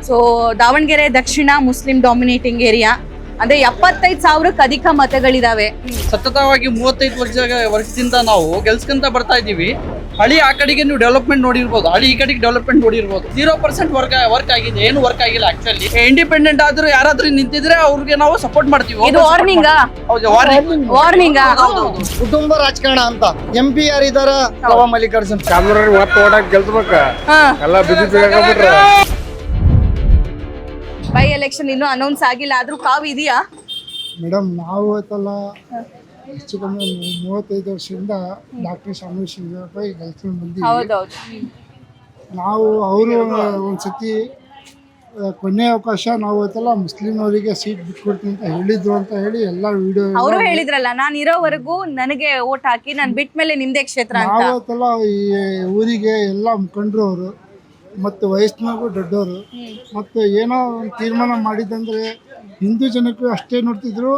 So Davanagere ದಕ್ಷಿಣ Muslim dominating area ಅಂದ್ರೆ 75,000ಕ್ಕೆ ಅಧಿಕ ಮತಗಳಿದಾವೆ. ಸತತವಾಗಿ 35 ವರ್ಷದಿಂದ ನಾವು ಗೆಲ್ಸ್ಕೊಂತ ಬರ್ತಾ ಇದೀವಿ. ಹಳಿ ಆ ಕಡೆಗೆ ನೀವು ಡೆವಲಪ್ಮೆಂಟ್ ನೋಡಿರ್ಬೋದು, ಹಳಿ ಈ ಕಡೆಗೆ ಡೆವಲಪ್ಮೆಂಟ್ ನೋಡಿರ್ಬೋದು. 0% ವರ್ಕ್ ಆಗಿದೆ, ಏನು ವರ್ಕ್ ಆಗಿಲ್ಲ. ಆಕ್ಚುಲಿ ಇಂಡಿಪೆಂಡೆಂಟ್ ಆದ್ರೂ ಯಾರಾದ್ರೂ ನಿಂತಿದ್ರೆ ಅವ್ರಿಗೆ ನಾವು ಸಪೋರ್ಟ್ ಮಾಡ್ತೀವಿ. ಇದು ವಾರ್ನಿಂಗ್ ವಾರ್ನಿಂಗ್ ಕುಟುಂಬ ರಾಜಕಾರಣ ಅಂತ. MP ಯಾರಿದಾರ? ಮಲ್ಲಿಕಾರ್ಜುನ್ ಚಾಮರಾಜ ಮತ್ತೆ ಓಡಾಕ್ ಗೆಲ್ಸ್ಬೇಕ ಎಲ್ಲ ಬಿಜೆಪಿ ಬೈ ಎಲೆಕ್ಷನ್ ಇನ್ನೂ ಅನೌನ್ಸ್ ಆಗಿಲ್ಲ, ಆದ್ರೂ ಕಾವು ಇದೆಯಾ ಮೇಡಮ್? ನಾವು ಆಯ್ತಲ್ಲ ಹೆಚ್ಚು ಕಮ್ಮಿ 35 ವರ್ಷದಿಂದ ಡಾಕ್ಟರ್ ಶಾಮೀರ್ ಶಿವರಾಯ್ ಗೆಲ್ಸ್ಕೊಂಡು ಬಂದಿವಿ. ಹೌದೌದು. ನಾವು ಅವರು ಒಂದ್ಸತಿ ಕೊನೆ ಅವಕಾಶ ನಾವು ಆಯ್ತಲ್ಲ ಮುಸ್ಲಿಂ ಅವರಿಗೆ ಸೀಟ್ ಬಿಟ್ಕೊಡ್ತೀನಿ ಅಂತ ಹೇಳಿದ್ರು ಅಂತ ಹೇಳಿ ಎಲ್ಲ ವಿಡಿಯೋ ಅವರು ಹೇಳಿದ್ರಲ್ಲ, ನಾನು ಇರೋವರೆಗೂ ನನಗೆ ಓಟ್ ಹಾಕಿ ನಾನು ಬಿಟ್ಟ ಮೇಲೆ ನಿಮ್ದೇ ಕ್ಷೇತ್ರ ಅಂತ. ನಾವು ಆಯ್ತಲ್ಲ ಈ ಊರಿಗೆ ಎಲ್ಲ ಮುಖಂಡರು ಅವರು ಮತ್ತು ವಯಸ್ಸಿನಾಗೂ ದೊಡ್ಡವರು ಮತ್ತು ಏನೋ ಒಂದು ತೀರ್ಮಾನ ಮಾಡಿದಂದ್ರೆ ಹಿಂದೂ ಜನಕ್ಕೂ ಅಷ್ಟೇ ನೋಡ್ತಿದ್ರು,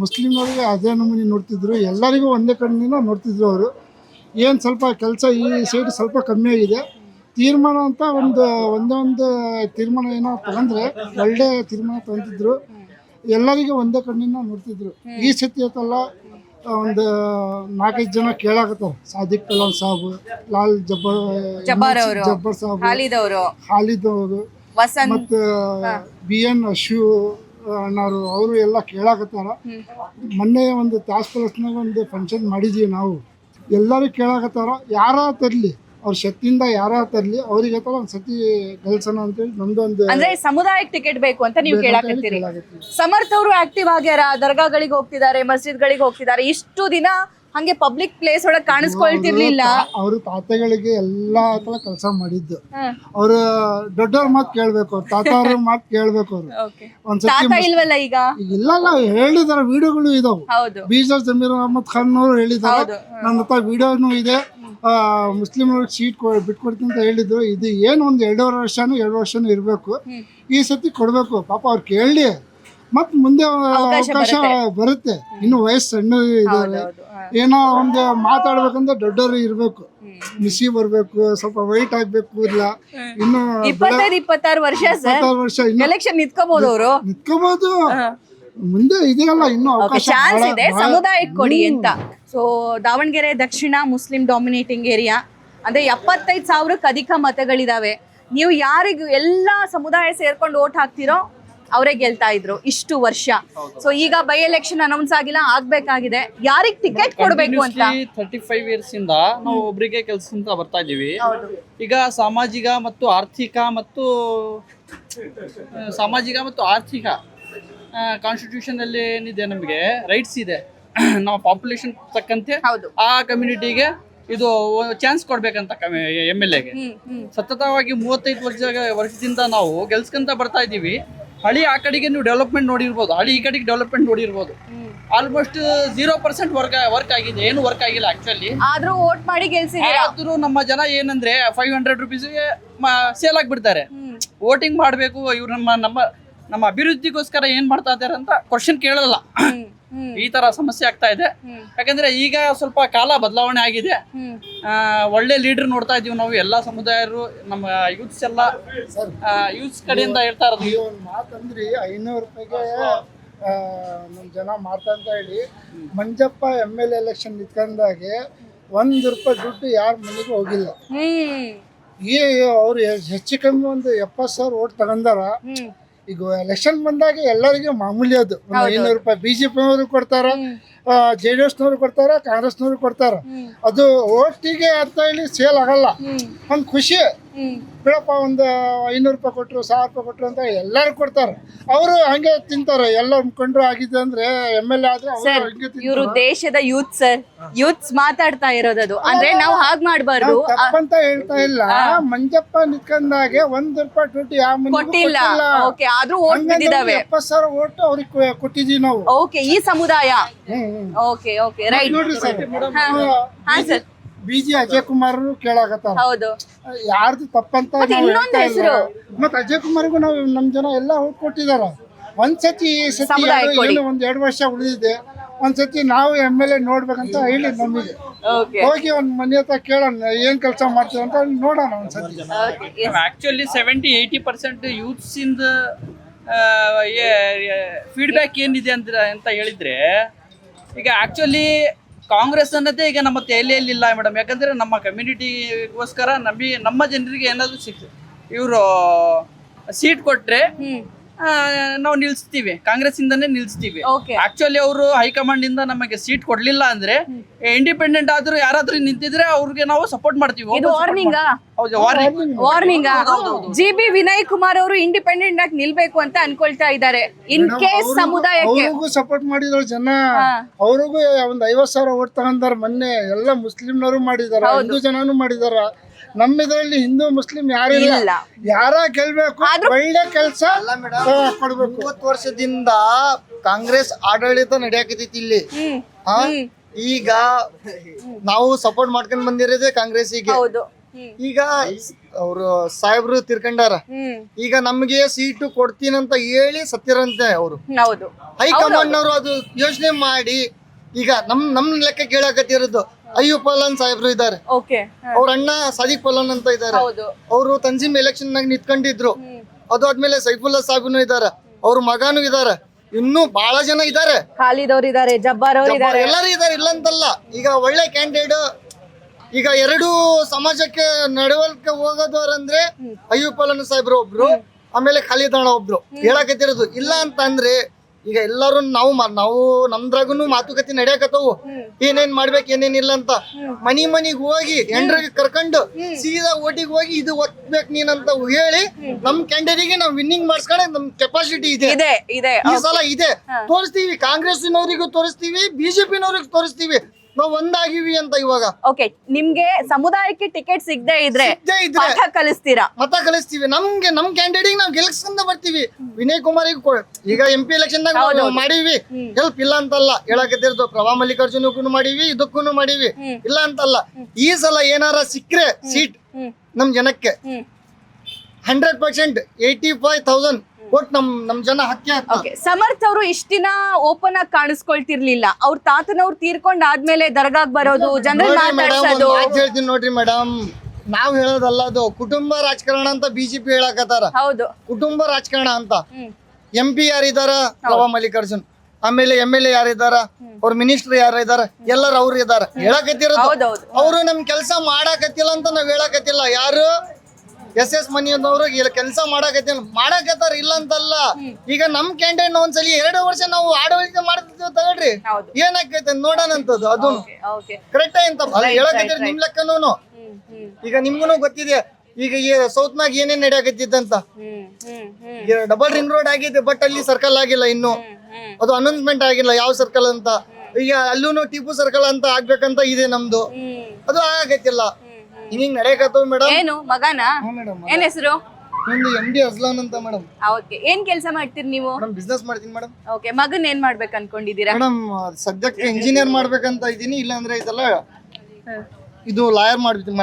ಮುಸ್ಲಿಮರಿಗೆ ಅದೇ ನಮೂನಿ ನೋಡ್ತಿದ್ರು, ಎಲ್ಲರಿಗೂ ಒಂದೇ ಕಣ್ಣಿನ ನೋಡ್ತಿದ್ರು ಅವರು. ಏನು ಸ್ವಲ್ಪ ಕೆಲಸ ಈ ಸೈಡ್ ಸ್ವಲ್ಪ ಕಮ್ಮಿ ಆಗಿದೆ. ತೀರ್ಮಾನ ಅಂತ ಒಂದೇ ತೀರ್ಮಾನ ಏನೋ ತಗೊಂಡ್ರೆ ಒಳ್ಳೆ ತೀರ್ಮಾನ ತಗೊಂತಿದ್ರು, ಎಲ್ಲರಿಗೂ ಒಂದೇ ಕಣ್ಣಿನ ನೋಡ್ತಿದ್ರು. ಈ ಸತಿ ಆಯ್ತಲ್ಲ ಒಂದು 4-5 ಜನ ಕೇಳಾಕತ್ತಾರೆ. ಸಾದಿಕ್ ಕಲಾಂ ಸಾಬ್, ಲಾಲ್ ಜಬ್ಬರ್ ಸಾಬ್, ಖಾಲಿದ್ ಅವರು ಮತ್ತು BN ಅಶು ಅಣ್ಣಾರು ಅವರು ಎಲ್ಲ ಕೇಳಾಕತ್ತಾರ. ಮೊನ್ನೆ ಒಂದು ತಾಸ್ ಪ್ಲಸ್ನಾಗ ಒಂದು ಫಂಕ್ಷನ್ ಮಾಡಿದ್ವಿ ನಾವು. ಎಲ್ಲರೂ ಕೇಳಾಕತ್ತಾರ, ಯಾರ ತರಲಿ ಅವ್ರ ಶಕ್ತಿಯಿಂದ ಯಾರ ತರಲಿ ಅವ್ರಿಗೆ ಒಂದು ಸತಿ ಗೆಲ್ಸೋಣ ಅಂತೇಳಿ ನಮ್ದೊಂದು. ಅಂದ್ರೆ ಸಮುದಾಯಕ್ಕೆ ಟಿಕೆಟ್ ಬೇಕು ಅಂತ ನೀವು ಕೇಳಾಕತ್ತೀರಿ. ಸಮರ್ಥ್ ಅವರು ಆಕ್ಟಿವ್ ಆಗ್ಯಾರ, ದರ್ಗಾಗಳಿಗೆ ಹೋಗ್ತಿದ್ದಾರೆ, ಮಸ್ಜಿದ್ಗಳಿಗೆ ಹೋಗ್ತಿದ್ದಾರೆ. ಇಷ್ಟು ದಿನ ಹಂಗೆ ಪಬ್ಲಿಕ್ ಪ್ಲೇಸ್ ಒಳಗೆ ಕಾಣಿಸ್ಕೊಳ್ತಿರ್ಲಿಲ್ಲ. ಅವರು ತಾತಗಳಿಗೆ ಎಲ್ಲಾ ತರ ಕೆಲಸ ಮಾಡಿದ್ದು. ಅವ್ರು ದೊಡ್ಡವ್ರ ಮಾತು ಕೇಳ್ಬೇಕು, ಅವ್ರ ತಾತ ಅವ್ರ ಮಾತು ಕೇಳ್ಬೇಕು. ಅವ್ರು ಒಂದ್ಸತಿ ಇಲ್ವಲ್ಲ ಈಗ ಇಲ್ಲ ಹೇಳಿದಾರೆ, ವಿಡಿಯೋಗಳು ಇದಾವೆ. ಬೀಜರ್ ಜಮೀರ್ ಅಹಮದ್ ಖಾನ್ ಅವರು ಹೇಳಿದ್ದಾರೆ, ನನ್ನ ಹತ್ರ ವಿಡಿಯೋನು ಇದೆ. ಮುಸ್ಲಿಮ್ರಿಗೆ ಸೀಟ್ ಬಿಟ್ಕೊಡ್ತೀನಿ ಅಂತ ಹೇಳಿದ್ರು. ಇದು ಏನು ಒಂದು 2 ವರ್ಷನೂ ಇರಬೇಕು. ಈ ಸತಿ ಕೊಡ್ಬೇಕು ಪಾಪ, ಅವ್ರು ಕೇಳಿ ಮತ್ ಮುಂದೆ ಅವಕಾಶ ಬರುತ್ತೆ. ಇನ್ನು ವಯಸ್ಸು ಸಣ್ಣ ಇದ್ದಾರೆ, ಏನೋ ಒಂದು ಮಾತಾಡ್ಬೇಕಂದ್ರೆ ದೊಡ್ಡವರು ಇರ್ಬೇಕು, ಮಿಸಿ ಬರ್ಬೇಕು, ಸ್ವಲ್ಪ ವೈಟ್ ಆಗ್ಬೇಕು. ಇಲ್ಲ ಇನ್ನು 25-26 ವರ್ಷ ಎಲೆಕ್ಷನ್ ನಿಂತ್ಕೋಬಹುದು, ಅವರು ನಿಂತ್ಕೋಬಹುದು. ಮುಂದೆ ಇದೆಯಲ್ಲ ಇನ್ನು ಚಾನ್ಸ್ ಇದೆ, ಸಮುದಾಯಕ್ಕೆ ಕೊಡಿ ಅಂತ. ಸೊ ದಾವಣಗೆರೆ ದಕ್ಷಿಣ ಮುಸ್ಲಿಂ ಡಾಮಿನೇಟಿಂಗ್ ಏರಿಯಾ ಅಂದ್ರೆ 75,000ಕ್ಕೆ ಅಧಿಕ ಮತಗಳಿದಾವೆ. ನೀವು ಯಾರಿಗೂ ಎಲ್ಲಾ ಸಮುದಾಯ ಸೇರ್ಕೊಂಡು ಓಟ್ ಹಾಕ್ತಿರೋ ಅವರೇ ಗೆಲ್ತಾ ಇದ್ರು ಇಷ್ಟು ವರ್ಷ. ಸೊ ಈಗ ಬೈ ಎಲೆಕ್ಷನ್ ಅನೌನ್ಸ್ ಆಗಿಲ್ಲ, ಆಗ್ಬೇಕಾಗಿದೆ. ಯಾರಿಗ್ ಟಿಕೆಟ್ ಕೊಡ್ಬೇಕು ಅಂತ 35 ಇಯರ್ಸ್ ಇಂದ ನಾವು ಒಬ್ಬರಿಗೆ ಕೆಲಸ ಅಂತ ಬರ್ತಾ ಇದೀವಿ. ಈಗ ಸಾಮಾಜಿಕ ಮತ್ತು ಆರ್ಥಿಕ ಕಾನ್ಸ್ಟಿಟ್ಯೂಷನ್ ಅಲ್ಲಿ ಏನಿದೆ, ನಮಗೆ ರೈಟ್ಸ್ ಇದೆ. ನಾವು ಪಾಪ್ಯುಲೇಷನ್ ತಕ್ಕಂತೆ ಆ ಕಮ್ಯುನಿಟಿಗೆ ಇದು ಚಾನ್ಸ್ ಕೊಡ್ಬೇಕಂತ MLA ಗೆ. ಸತತವಾಗಿ 35 ವರ್ಷದಿಂದ ನಾವು ಗೆಲ್ಸ್ಕೊಂತ ಬರ್ತಾ ಇದೀವಿ. ಹಳಿ ಆ ಕಡೆಗೆ ನೀವು ಡೆವಲಪ್ಮೆಂಟ್ ನೋಡಿರ್ಬೋದು, ಹಳಿ ಈ ಕಡೆಗೆ ಡೆವಲಪ್ಮೆಂಟ್ ನೋಡಿರ್ಬೋದು. ಆಲ್ಮೋಸ್ಟ್ 0% ವರ್ಕ್ ಆಗಿದೆ, ಏನು ವರ್ಕ್ ಆಗಿಲ್ಲ. ಆಕ್ಚುಲಿ ಆದ್ರೂ ವೋಟ್ ಮಾಡಿ ಗೆಲ್ಸಿದ್ರು. ನಮ್ಮ ಜನ ಏನಂದ್ರೆ 500 ರೂಪೀಸ್ಗೆ ಸೇಲ್ ಆಗ್ಬಿಡ್ತಾರೆ. ವೋಟಿಂಗ್ ಮಾಡ್ಬೇಕು, ಇವ್ರು ನಮ್ಮ ಅಭಿವೃದ್ಧಿಗೋಸ್ಕರ ಏನ್ ಮಾಡ್ತಾ ಇದಾರೆ ಅಂತ ಕ್ವಶನ್ ಕೇಳಲ್ಲ. ಈ ತರ ಸಮಸ್ಯೆ ಆಗ್ತಾ ಇದೆ. ಯಾಕಂದ್ರೆ ಈಗ ಸ್ವಲ್ಪ ಕಾಲ ಬದಲಾವಣೆ ಆಗಿದೆ. ಒಳ್ಳೆ ಲೀಡರ್ ನೋಡ್ತಾ ಇದೀವಿ ನಾವು. ಎಲ್ಲಾ ಸಮುದಾಯರು, ನಮ್ಮ ಯೂತ್ಸ್ ಎಲ್ಲ ಯೂತ್ಸ್ ಕಡೆಯಿಂದ ಹೇಳ್ತಾ ಇರೋದು ಒಂದು ಮಾತಂದ್ರಿ, 500 ರೂಪಾಯಿಗೆ ನಮ್ ಜನ ಮಾಡ್ತಾ ಅಂತ ಹೇಳಿ. ಮಂಜಪ್ಪ MLA ಎಲೆಕ್ಷನ್ ನಿಂತ್ಕೊಂಡಾಗೆ 1 ರೂಪಾಯಿ ದುಡ್ಡು ಯಾರ ಮನೆಗೂ ಹೋಗಿಲ್ಲ. ಈ ಅವ್ರು ಹೆಚ್ಚು ಕಮ್ಮಿ ಒಂದು 70,000 ಓಟ್ ತಗೊಂಡಾರ. ಈಗ ಎಲೆಕ್ಷನ್ ಬಂದಾಗ ಎಲ್ಲರಿಗೂ ಮಾಮೂಲಿ ಅದು 500 ರೂಪಾಯಿ. BJP ನವರು ಕೊಡ್ತಾರ, JDS ನವರು ಕೊಡ್ತಾರ, ಕಾಂಗ್ರೆಸ್ ನವರು ಕೊಡ್ತಾರ. ಅದು ಓಟಿಗೆ ಅಂತ ಹೇಳಿ ಸೇಲ್ ಆಗಲ್ಲ. ಒಂದು ಖುಷಿ ಬಿಡಪ್ಪ, ಒಂದು 500 ರೂಪಾಯಿ ಕೊಟ್ಟರು, 1000 ರೂಪಾಯಿ ಕೊಟ್ಟರು ಅಂತ ಎಲ್ಲರೂ ಕೊಡ್ತಾರೆ. ಅವರು ಹಂಗೆ ತಿಂತಾರೆ. ಎಲ್ಲ ಮುಖಂಡರು ಆಗಿದೆ ಅಂದ್ರೆ MLA ಆದ್ರೆ ಇವರು ದೇಶದ ಯೂತ್ಸ್ ಮಾತಾಡ್ತಾ ಇರೋದು. ಅಂದ್ರೆ ನಾವು ಹಾಗೆ ಮಾಡಬಾರ್ದು ತಪ್ಪಂತ ಹೇಳ್ತಾ ಇಲ್ಲ. ಮಂಜಪ್ಪ ನಿಂತ್ಕೊಂಡಾಗೆ 1 ರೂಪಾಯಿ ದುಡ್ಡು ಯಾವ ಮನೆಗೂ ಕೊಟ್ಟಿಲ್ಲ. ಆದ್ರೂ ಓಟ್ ಬಿದ್ದಿದಾವೆ. 70,000 ಓಟ್ ಅವ್ರಿಗೆ ಕೊಟ್ಟಿದೀವಿ ನಾವು. ಓಕೆ, ಈ ಸಮುದಾಯ. ಓಕೆ ರೈಟ್ ನೋಡ್ರಿ ಸರ್, BG ಅಜಯ್ ಕುಮಾರ್ ಕೇಳಾಕತ್ತಾರ. ಹೌದು, ಯಾರ್ದು ತಪ್ಪಂತ ಮತ್ತೆ ಅಜಯ್ ಕುಮಾರ್ಗೂ ನಾವು ನಮ್ ಜನ ಎಲ್ಲ ಓಟ್ ಕೊಟ್ಟಿದಾರ. ಒಂದ್ಸತಿ 1-2 ವರ್ಷ ಉಳಿದಿದೆ. ಒಂದ್ಸತಿ ನಾವು MLA ನೋಡ್ಬೇಕಂತ ಹೇಳಿ ನಮಗೆ ಓಕೆ ಹೋಗಿ ಒಂದ್ ಮನೆ ಹತ್ರ ಕೇಳೋಣ ಏನ್ ಕೆಲಸ ಮಾಡ್ತೀವಿ ಅಂತ ನೋಡೋಣ ಒಂದ್ಸತಿ. ಆಕ್ಚುಲಿ 70-80% ಯೂತ್ಸ್ ಇಂದ ಫೀಡ್ಬ್ಯಾಕ್ ಏನಿದೆ ಅಂತ ಹೇಳಿದ್ರೆ, ಈಗ ಆಕ್ಚುಲಿ ಕಾಂಗ್ರೆಸ್ ಅನ್ನೋದೇ ಈಗ ನಮ್ಮ ತಲೆಯಲ್ಲಿ ಇಲ್ಲ ಮೇಡಮ್. ಯಾಕಂದ್ರೆ ನಮ್ಮ ಕಮ್ಯುನಿಟಿಗೋಸ್ಕರ ನಮ್ಮ ಜನರಿಗೆ ಏನಾದ್ರು ಇವರು ಸೀಟ್ ಕೊಟ್ರೆ ನಾವು ನಿಲ್ಸ್ತೀವಿ, ಕಾಂಗ್ರೆಸ್ ಇಂದಾನೇ ನಿಲ್ಸ್ತೀವಿ. Okay. ಆಕ್ಚುಲಿ ಅವರು ಹೈಕಮಾಂಡ್ ಇಂದ ನಮಗೆ ಸೀಟ್ ಕೊಡ್ಲಿಲ್ಲ ಅಂದ್ರೆ ಇಂಡಿಪೆಂಡೆಂಟ್ ಆದ್ರೂ ಯಾರಾದ್ರೂ ನಿಂತಿದ್ರೆ ಅವ್ರಿಗೆ ನಾವು ಸಪೋರ್ಟ್ ಮಾಡ್ತೀವಿ. ಇದು ವಾರ್ನಿಂಗ್ ಹೌದು, warning. Warning GB Vinay Kumar ಅವರು ಇಂಡಿಪೆಂಡೆಂಟ್ ಆಗಿ ನಿಲ್ಬೇಕು ಅಂತ ಅನ್ಕೊಳ್ತಾ ಇದ್ದಾರೆ. ಇನ್ ಕೇಸ್ ಸಮುದಾಯಕ್ಕೆ ಅವ್ರಿಗೂ ಸಪೋರ್ಟ್ ಮಾಡಿದ್ರು ಜನ, ಅವ್ರಿಗೂ ಒಂದ್ 50,000 ಓಟ್ ತಗೊಂಡಾರ ಮೊನ್ನೆ. ಎಲ್ಲ ಮುಸ್ಲಿಂನವರು ಮಾಡಿದಾರ, ಹಿಂದೂ ಜನನು ಮಾಡಿದಾರ. ನಮ್ಮ ಇದರಲ್ಲಿ ಹಿಂದೂ ಮುಸ್ಲಿಂ ಯಾರಿಲ್ಲ, ಇಲ್ಲ. ಯಾರ ಗೆಲ್ಬೇಕು, ಒಳ್ಳೆ ಕೆಲಸ ಕೊಡ್ಬೇಕು. 30 ವರ್ಷದಿಂದ ಕಾಂಗ್ರೆಸ್ ಆಡಳಿತ ನಡೆಯಕತ್ತೈತಿ ಇಲ್ಲಿ. ಹಾ ಈಗ ನಾವು ಸಪೋರ್ಟ್ ಮಾಡ್ಕೊಂಡ್ ಬಂದಿರೋದೇ ಕಾಂಗ್ರೆಸ್ಸಿಗೆ. ಹೌದು. ಈಗ ಅವರು ಸಾಹೇಬ್ರು ತಿರ್ಕೊಂಡಾರ. ಈಗ ನಮ್ಗೆ ಸೀಟು ಕೊಡ್ತೀನಂತ ಹೇಳಿ ಸತ್ತಿರಂತೆ ಅವರು. ಹೌದು. ಹೈಕಮಾಂಡ್ ಅವರು ಅದು ಯೋಚನೆ ಮಾಡಿ ಈಗ ನಮ್ ಲೆಕ್ಕ ಕೇಳಕತ್ತಿರೋದು. ಅಯ್ಯೂಬ್ ಪಲಾನ್ ಸಾಹೇಬ್ರು ಇದ್ದಾರೆ, ಓಕೆ. ಅವ್ರ ಅಣ್ಣ ಸಾದಿಕ್ ಪಲಾನ್ ಅಂತ ಇದ್ದಾರೆ. ಹೌದು. ಅವರು ತಂಜೀಮ್ ಎಲೆಕ್ಷನ್ ನಾಗ ನಿಂತ್ಕೊಂಡಿದ್ರು. ಅದು ಆದ್ಮೇಲೆ ಸೈಫುಲ್ಲಾ ಸಾಹೇಬ್ನು ಇದಾರೆ, ಅವ್ರ ಮಗನೂ ಇದಾರೆ, ಇನ್ನೂ ಬಹಳ ಜನ ಇದಾರೆ. ಖಾಲಿದ್ ಅವ್ರು ಇದಾರೆ, ಜಬ್ಬಾರ್ ಅವ್ರು ಇದಾರೆ, ಎಲ್ಲರೂ ಇದಾರೆ, ಇಲ್ಲ ಅಂತಲ್ಲ. ಈಗ ಒಳ್ಳೆ ಕ್ಯಾಂಡಿಡೇಟ್. ಈಗ ಎರಡು ಸಮಾಜಕ್ಕೆ ನಡವಳಿಕೆ ಹೋಗೋದವ್ರಂದ್ರೆ ಅಯ್ಯೂಬ್ ಪಲಾನ್ ಸಾಹೇಬ್ರು ಒಬ್ರು, ಆಮೇಲೆ ಖಾಲಿದ್ ಅಣ್ಣ ಒಬ್ರು ಹೇಳಕತ್ತಿರೋದು. ಇಲ್ಲ ಅಂತ ಅಂದ್ರೆ ಈಗ ಎಲ್ಲರೂ ನಾವು ನಮ್ದ್ರಾಗನು ಮಾತುಕತೆ ನಡೆಯಕತ್ತವು, ಏನೇನ್ ಮಾಡ್ಬೇಕು ಏನೇನಿಲ್ಲ ಅಂತ. ಮನಿಗ್ ಹೋಗಿ ಹೆಂಡ್ರಿಗೆ ಕರ್ಕೊಂಡು ಸೀದಾ ಓಟಿಗೆ ಹೋಗಿ ಇದು ಒತ್ಬೇಕು ನೀನಂತ ಹೇಳಿ ನಮ್ ಕ್ಯಾಂಡಿಡೇಟ್ಗೆ ನಾವು ವಿನ್ನಿಂಗ್ ಮಾಡ್ಸ್ಕೊಂಡೆ ನಮ್ ಕೆಪಾಸಿಟಿ ಇದೆ. ಈ ಸಲ ಇದೆ, ತೋರಿಸ್ತೀವಿ. ಕಾಂಗ್ರೆಸ್ನವರಿಗೂ ತೋರಿಸ್ತೀವಿ, ಬಿಜೆಪಿನವ್ರಿಗೂ ತೋರಿಸ್ತೀವಿ ನಾವು ಒಂದಾಗಿವಿ ಅಂತ. ಇವಾಗ ಓಕೆ, ನಿಮ್ಗೆ ಸಮುದಾಯಕ್ಕೆ ಟಿಕೆಟ್ ಸಿಗದೆ ಇದ್ರೆ ಪಾಠ ಕಲಿಸ್ತೀರಾ? ಮತ ಕಲಿಸ್ತೀವಿ. ನಮ್ ಕ್ಯಾಂಡಿಡೇಟ್ ನಾವ್ ಗೆಲ್ಸ್ಕೊಂಡ ಬರ್ತೀವಿ. ವಿನಯ್ ಕುಮಾರ್ ಈಗ MP ಎಲೆಕ್ಷನ್ ನಾಗ ಮಾಡೀವಿ, ಹೆಲ್ಪ್ ಇಲ್ಲ ಅಂತಲ್ಲ ಹೇಳಕತ್ತಿರೋದು. ಪ್ರಭಾ ಮಲ್ಲಿಕಾರ್ಜುನಕ್ಕೂ ಮಾಡೀವಿ, ಇದಕ್ಕೂ ಮಾಡೀವಿ, ಇಲ್ಲ ಅಂತಲ್ಲ. ಈ ಸಲ ಏನಾರ ಸಿಕ್ಕ್ರೆ ಸೀಟ್ ನಮ್ ಜನಕ್ಕೆ 100% 85,000 ಒಟ್ ನಮ್ ಜನ ಹಕ್ಕಿ ಹಾಕ್ತಾರೆ. ಸಮರ್ಥ್ ಅವರು ಇಷ್ಟ ದಿನ ಓಪನ್ ಆಗಿ ಕಾಣಿಸ್ಕೊಳ್ತಿರ್ಲಿಲ್ಲ. ಅವ್ರ ತಾತನವ್ರು ತೀರ್ಕೊಂಡ್ ಆದ್ಮೇಲೆ ದರ್ಗಾಗ್ ಬರೋದು, ಜನರಲ್ ಮಾತಾಡ್ಸೋದು. ಹೇಳ್ತೀನಿ ನೋಡ್ರಿ ಮೇಡಮ್, ನಾವ್ ಹೇಳೋದಲ್ಲ ಅದು. ಕುಟುಂಬ ರಾಜಕಾರಣ ಅಂತ ಬಿಜೆಪಿ ಹೇಳಕತ್ತಾರ. ಹೌದು, ಕುಟುಂಬ ರಾಜಕಾರಣ ಅಂತ. MP ಯಾರಿದಾರ? ಪ್ರಭಾ ಮಲ್ಲಿಕಾರ್ಜುನ್. ಆಮೇಲೆ MLA ಯಾರಿದಾರ? ಅವ್ರ ಮಿನಿಸ್ಟರ್ ಯಾರಿದಾರ? ಎಲ್ಲರೂ ಅವ್ರು ಇದಾರ. ಹೇಳಕತ್ತಿರೋದು ಅವ್ರು ನಮ್ ಕೆಲ್ಸ ಮಾಡಾಕತ್ತಿಲ್ಲ ಅಂತ ನಾವ್ ಹೇಳಕತ್ತಿಲ್ಲ. ಯಾರು SS ಮನಿಯವ್ರು ಕೆಲಸ ಮಾಡಾಕತ್ತಾರ, ಇಲ್ಲ ಅಂತಲ್ಲ. ಈಗ ನಮ್ ಕ್ಯಾಂಡಿಡೇಟ್ ಒಂದ್ಸಲಿ 2 ವರ್ಷ ನಾವು ಆಡಳಿತ ಮಾಡ್ತಿದ್ದೇವೆ ತಗೊಳ್ರಿ, ಏನಾಕೈತೆ ನೋಡೋಣ ಅಂತದ್ದು. ಅದು ಕರೆಕ್ಟ್ ಅಂತ ಹೇಳಕತ್ತೀರಿ ನಿಮ್ ಲೆಕ್ಕನೂ. ಈಗ ನಿಮ್ಗೂ ಗೊತ್ತಿದೆ ಈಗ ಈ ಸೌತ್ ನಾಗ ಏನೇನ್ ನಡೆಯಕತ್ತಿತ್ತಂತ. ಈಗ ಡಬಲ್ ರಿಂಗ್ ರೋಡ್ ಆಗಿದೆ, ಬಟ್ ಅಲ್ಲಿ ಸರ್ಕಲ್ ಆಗಿಲ್ಲ ಇನ್ನು. ಅದು ಅನೌನ್ಸ್ಮೆಂಟ್ ಆಗಿಲ್ಲ ಯಾವ ಸರ್ಕಲ್ ಅಂತ. ಈಗ ಅಲ್ಲೂ ಟಿಪ್ಪು ಸರ್ಕಲ್ ಅಂತ ಆಗ್ಬೇಕಂತ ಇದೆ ನಮ್ದು, ಅದು ಆಗತ್ತಿಲ್ಲ. ಹಿಂಗ್ ನಡೆಯಕತ್ತವ ಮೇಡಮ್. ಏನು ಮಗನ? ಏನ್ ಹೆಸರು? ನಿಮ್ದು MD ಅಜ್ಲಾನ್ ಅಂತ ಮೇಡಮ್. ಓಕೆ, ಏನ್ ಕೆಲಸ ಮಾಡ್ತೀರಿ ನೀವು? ಬಿಸ್ನೆಸ್ ಮಾಡ್ತೀನಿ ಮೇಡಮ್. ಓಕೆ, ಮಗನ್ ಏನ್ ಮಾಡ್ಬೇಕು ಅನ್ಕೊಂಡಿದೀರಾ? ಮೇಡಮ್ ಸದ್ಯಕ್ಕೆ ಇಂಜಿನಿಯರ್ ಮಾಡ್ಬೇಕಂತ ಇದೀನಿ, ಇಲ್ಲ ಅಂದ್ರೆ ಇದೆಲ್ಲ ಇದು ಲಾಯರ್ ಮಾಡ್ತೀನಿ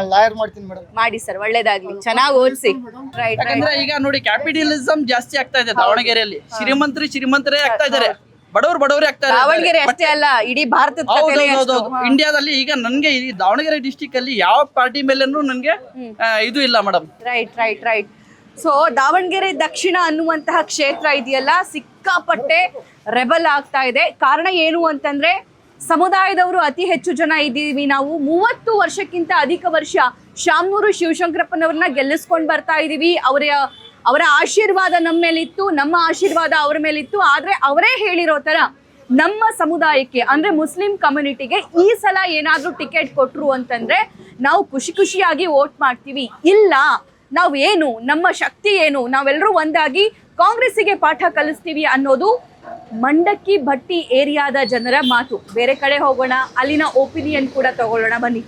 ಮೇಡಮ್. ಮಾಡಿ ಸರ್, ಒಳ್ಳೇದಾಗ್ಲಿ, ಚೆನ್ನಾಗಿ ಓದಿಸಿ. ರೈಟ್. ಯಾಕಂದ್ರೆ ಈಗ ನೋಡಿ ಕ್ಯಾಪಿಟಲಿಸಂ ಜಾಸ್ತಿ ಆಗ್ತಾ ಇದೆ ದಾವಣಗೆರೆಯಲ್ಲಿ. ಶ್ರೀಮಂತರೇ ಆಗ್ತಾ ಇದಾರೆ, ಬಡವರೇ ಆಗ್ತಾರೆ. ದಾವಣಗೆರೆ ಅಷ್ಟೇ ಅಲ್ಲ, ಇಡೀ ಭಾರತದ ಇಂಡಿಯಾದಲ್ಲಿ. ಈಗ ನನ್ಗೆ ಈ ದಾವಣಗೆರೆ ಡಿಸ್ಟಿಕ್ ಅಲ್ಲಿ ಯಾವ ಪಾರ್ಟಿ ಮೇಲೇನು ನನ್ಗೆ ಇದು ಇಲ್ಲ ಮೇಡಮ್. ರೈಟ್. ಸೊ ದಾವಣಗೆರೆ ದಕ್ಷಿಣ ಅನ್ನುವಂತಹ ಕ್ಷೇತ್ರ ಇದೆಯಲ್ಲ, ಸಿಕ್ಕಾಪಟ್ಟೆ ರೆಬಲ್ ಆಗ್ತಾ ಇದೆ. ಕಾರಣ ಏನು ಅಂತಂದ್ರೆ, ಸಮುದಾಯದವರು ಅತಿ ಹೆಚ್ಚು ಜನ ಇದ್ದೀವಿ ನಾವು. 30 ವರ್ಷಕ್ಕಿಂತ ಅಧಿಕ ವರ್ಷ ಶಾಮನೂರು ಶಿವಶಂಕರಪ್ಪನವ್ರನ್ನ ಗೆಲ್ಲಿಸ್ಕೊಂಡು ಬರ್ತಾ ಇದೀವಿ. ಅವರ ಆಶೀರ್ವಾದ ನಮ್ಮ ಮೇಲಿತ್ತು, ನಮ್ಮ ಆಶೀರ್ವಾದ ಅವ್ರ ಮೇಲಿತ್ತು. ಆದ್ರೆ ಅವರೇ ಹೇಳಿರೋ ತರ ನಮ್ಮ ಸಮುದಾಯಕ್ಕೆ ಅಂದ್ರೆ ಮುಸ್ಲಿಂ ಕಮ್ಯುನಿಟಿಗೆ ಈ ಸಲ ಏನಾದ್ರೂ ಟಿಕೆಟ್ ಕೊಟ್ರು ಅಂತಂದ್ರೆ ನಾವು ಖುಷಿಯಾಗಿ ವೋಟ್ ಮಾಡ್ತೀವಿ. ಇಲ್ಲ, ನಾವು ಏನು, ನಮ್ಮ ಶಕ್ತಿ ಏನು, ನಾವೆಲ್ಲರೂ ಒಂದಾಗಿ ಕಾಂಗ್ರೆಸ್ಸಿಗೆ ಪಾಠ ಕಲಿಸ್ತೀವಿ ಅನ್ನೋದು ಮಂಡಕ್ಕಿ ಭಟ್ಟಿ ಏರಿಯಾದ ಜನರ ಮಾತು. ಬೇರೆ ಕಡೆ ಹೋಗೋಣ, ಅಲ್ಲಿನ ಒಪಿನಿಯನ್ ಕೂಡ ತಗೊಳ್ಳೋಣ ಬನ್ನಿ.